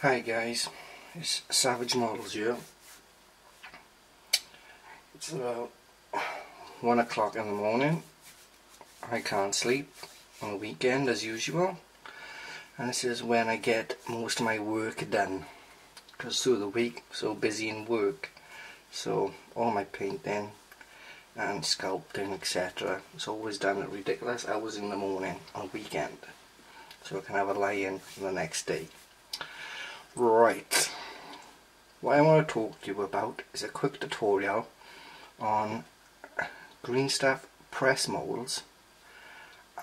Hi guys, it's Savage Models here. It's about 1 o'clock in the morning. I can't sleep on the weekend as usual, and this is when I get most of my work done, because through the week I'm so busy in work, so all my painting and sculpting etc. it's always done at ridiculous hours in the morning on a weekend, so I can have a lie-in the next day. Right, what I want to talk to you about is a quick tutorial on green stuff press molds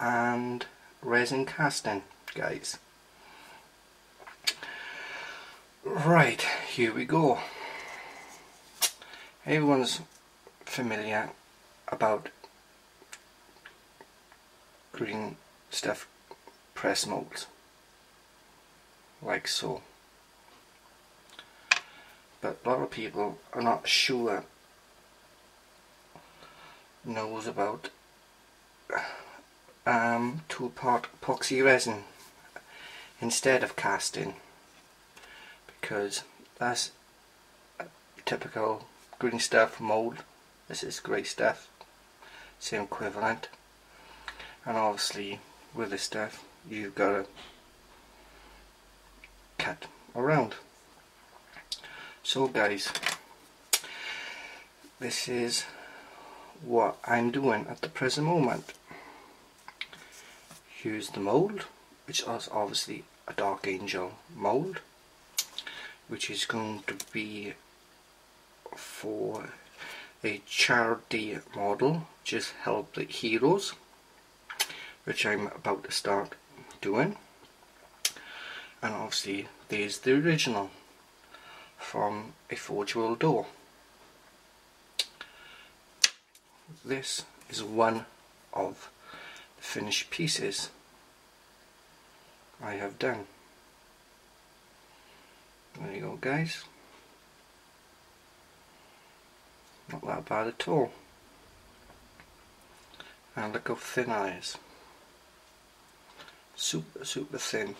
and resin casting, guys. Right, here we go. Everyone's familiar about green stuff press molds, like so. But a lot of people are not sure knows about two-part epoxy resin instead of casting, because that's a typical green stuff mold. This is grey stuff, same equivalent, and obviously with this stuff you've got to cut around. So guys, this is what I'm doing at the present moment. Here's the mold, which is obviously a Dark Angel mold, which is going to be for a charity model, which is Help the Heroes, which I'm about to start doing. And obviously there's the original from a Forge World door. This is one of the finished pieces I have done. There you go, guys. Not that bad at all. And look how thin that is. Super thin.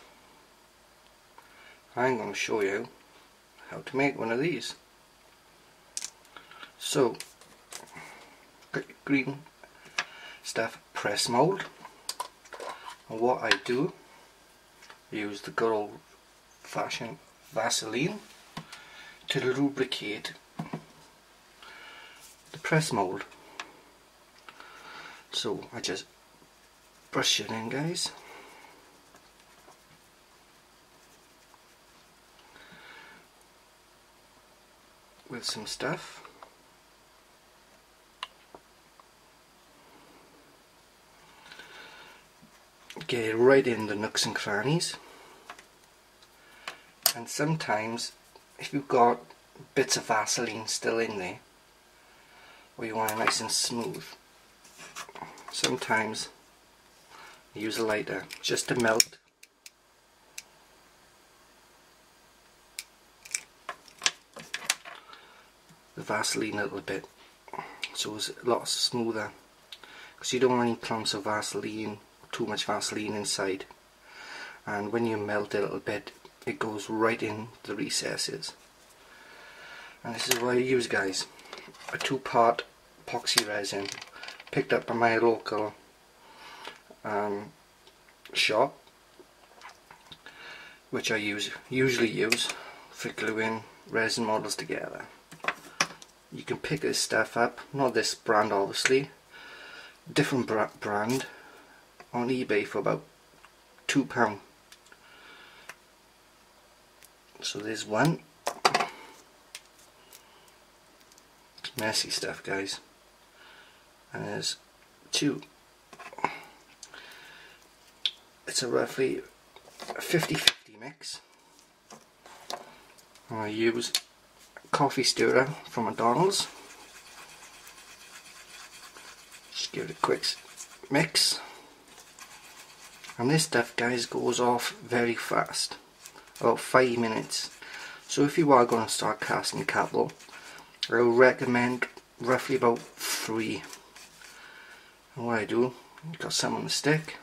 I'm going to show you how to make one of these. So, got your green stuff press mold, and what I do, I use the good old fashioned Vaseline to lubricate the press mold. So I just brush it in, guys. With some stuff. Get it right in the nooks and crannies. And sometimes if you've got bits of Vaseline still in there, or you want it nice and smooth, sometimes I use a lighter just to melt the Vaseline a little bit, so it's a lot smoother, because you don't want any clumps of Vaseline, too much Vaseline inside, and when you melt it a little bit it goes right in the recesses. And this is what I use, guys, a two-part epoxy resin picked up by my local shop, which I usually use for gluing resin models together. You can pick this stuff up, not this brand obviously, different brand on eBay for about £2. So there's one. It's messy stuff, guys. And there's two. It's a roughly 50-50 mix. And I use coffee stirrer from McDonald's. Just give it a quick mix, and this stuff, guys, goes off very fast, about 5 minutes. So if you are going to start casting cattle, I would recommend roughly about 3. And what I do, got some on the stick,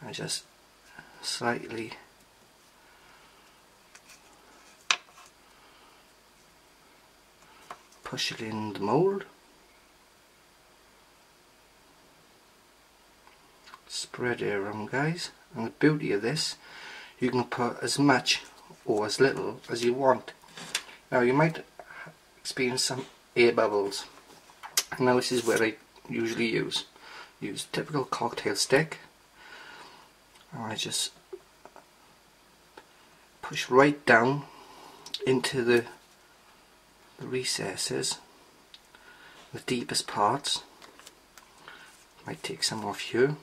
I just slightly push it in the mould, spread it around, guys. And the beauty of this, you can put as much or as little as you want. Now you might experience some air bubbles. Now this is where I usually use typical cocktail stick, and I just push right down into the recesses, the deepest parts. Might take some off here.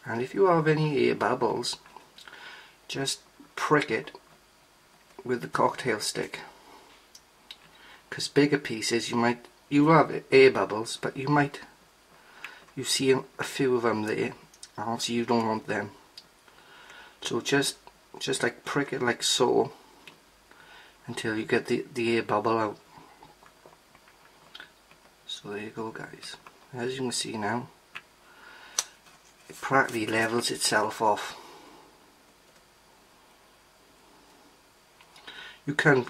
And if you have any air bubbles, just prick it with the cocktail stick. Because bigger pieces, you have air bubbles, but you see a few of them there, and obviously you don't want them. So just like prick it like so until you get the air bubble out. So there you go, guys. As you can see now, it practically levels itself off. You can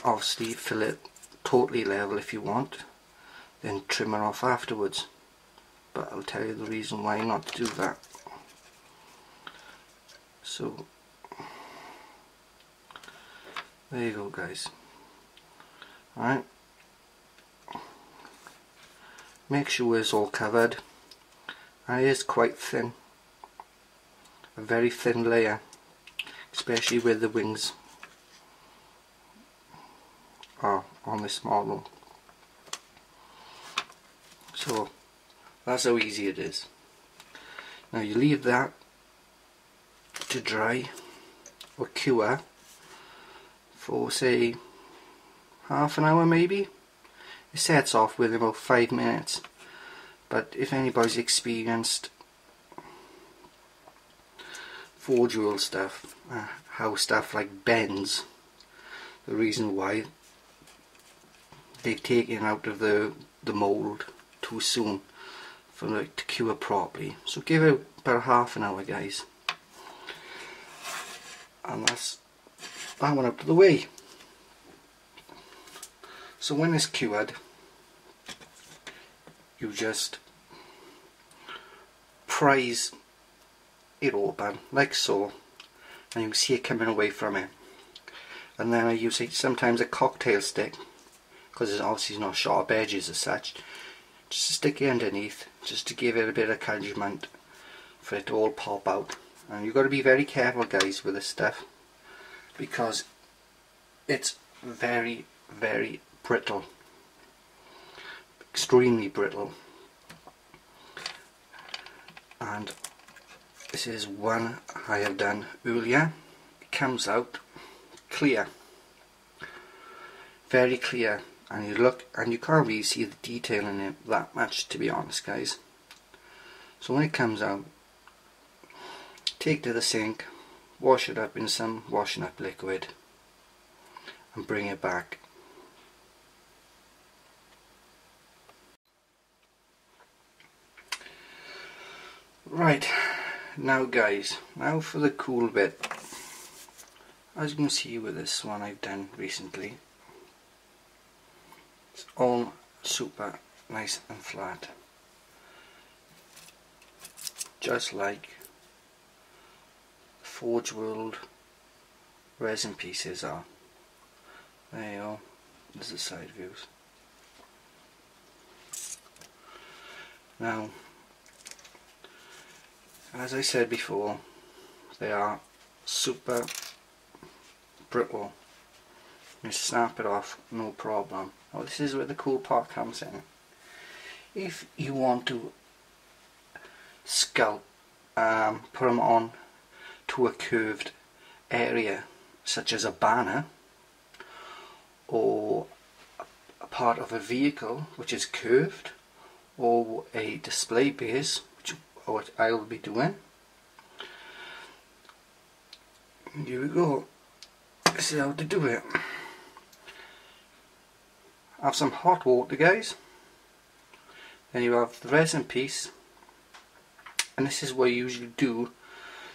obviously fill it totally level if you want, then trim it off afterwards, but I'll tell you the reason why not to do that. So there you go, guys. Alright, make sure it's all covered. And it is quite thin, a very thin layer, especially where the wings are on this model. So that's how easy it is. Now you leave that to dry or cure for say half an hour maybe. It sets off within about 5 minutes. But if anybody's experienced forge world stuff, how stuff like bends, the reason why they've taken out of the mould too soon for it to cure properly. So give it about half an hour, guys, and that's that one out of the way. So when it's cured, you just prise it open like so, and you see it coming away from it. And then I use sometimes a cocktail stick, because it's obviously not sharp edges as such, just to stick it underneath, just to give it a bit of encouragement for it to all pop out. And you've got to be very careful, guys, with this stuff, because it's very, very brittle. Extremely brittle. And this is one I have done earlier. It comes out clear, very clear, and you look and you can't really see the detail in it that much, to be honest, guys. So when it comes out, take to the sink, wash it up in some washing up liquid, and bring it back. Right, now guys, now for the cool bit. As you can see with this one I've done recently, it's all super nice and flat, just like Forge World resin pieces are. There you go, there's the side views. Now, as I said before, they are super brittle. You snap it off, no problem. Now this is where the cool part comes in. If you want to sculpt, put them on to a curved area, such as a banner or a part of a vehicle which is curved, or a display base, what I will be doing. Here we go. This is how to do it. Have some hot water, guys, Then you have the resin piece, and this is what you usually do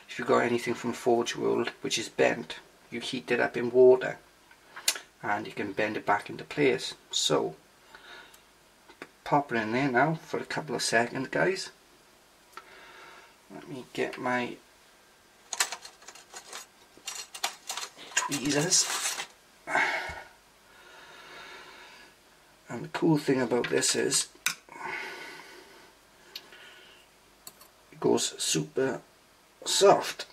if you've got anything from Forge World which is bent. You heat it up in water and you can bend it back into place. So pop it in there now for a couple of seconds, guys. Let me get my tweezers. And the cool thing about this is it goes super soft.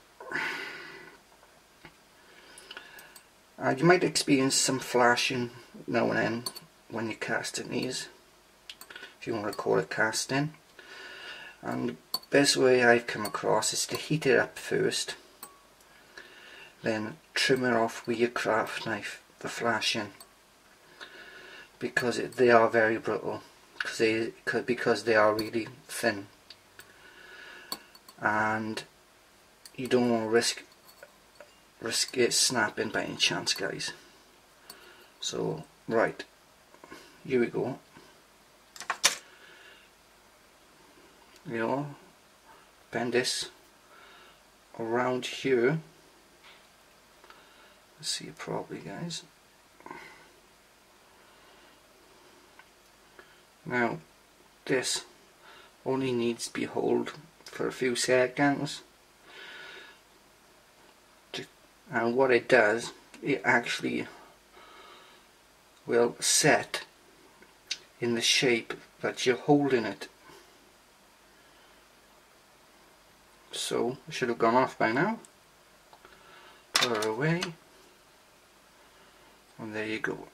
You might experience some flashing now and then when you're casting these, if you want to call it casting. And the best way I've come across is to heat it up first, then trim it off with your craft knife, the flashing, because they are very brittle, because they are really thin, and you don't want to risk it snapping by any chance, guys. So right, here we go. You know, bend this around here. Let's see it properly, guys. Now this only needs to be held for a few seconds, and what it does, it actually will set in the shape that you're holding it. So it should have gone off by now. Put it away, and there you go.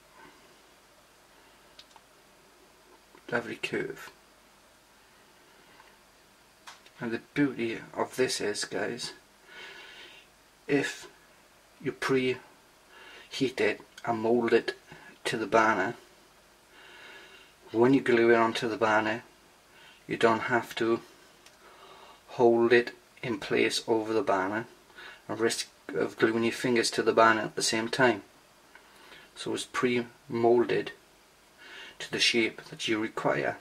Lovely curve. And the beauty of this is, guys, if you pre-heat it and mould it to the banner, when you glue it onto the banner, you don't have to hold it in place over the banner and risk of gluing your fingers to the banner at the same time. So it's pre-moulded to the shape that you require.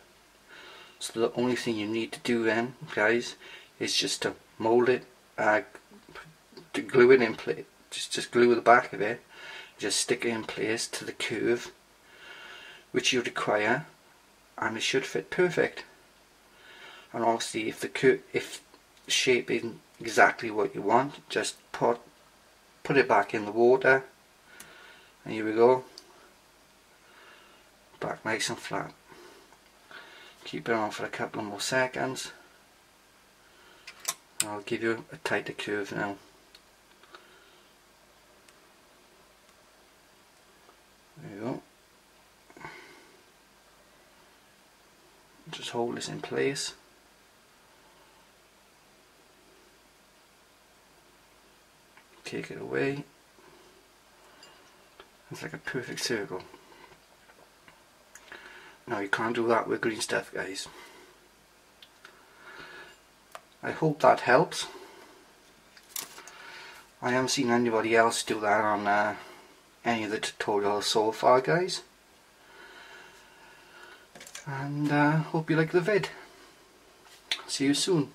So the only thing you need to do then, guys, is just to mould it, to glue it in place. Just glue the back of it, just stick it in place to the curve which you require, and it should fit perfect. And obviously, if the shape isn't exactly what you want, just put it back in the water, and here we go, back nice and flat. Keep it on for a couple of more seconds, and I'll give you a tighter curve now. There you go. Just hold this in place. Take it away. It's like a perfect circle. Now you can't do that with green stuff, guys. I hope that helps. I haven't seen anybody else do that on any of the tutorials so far, guys. And hope you like the vid. See you soon.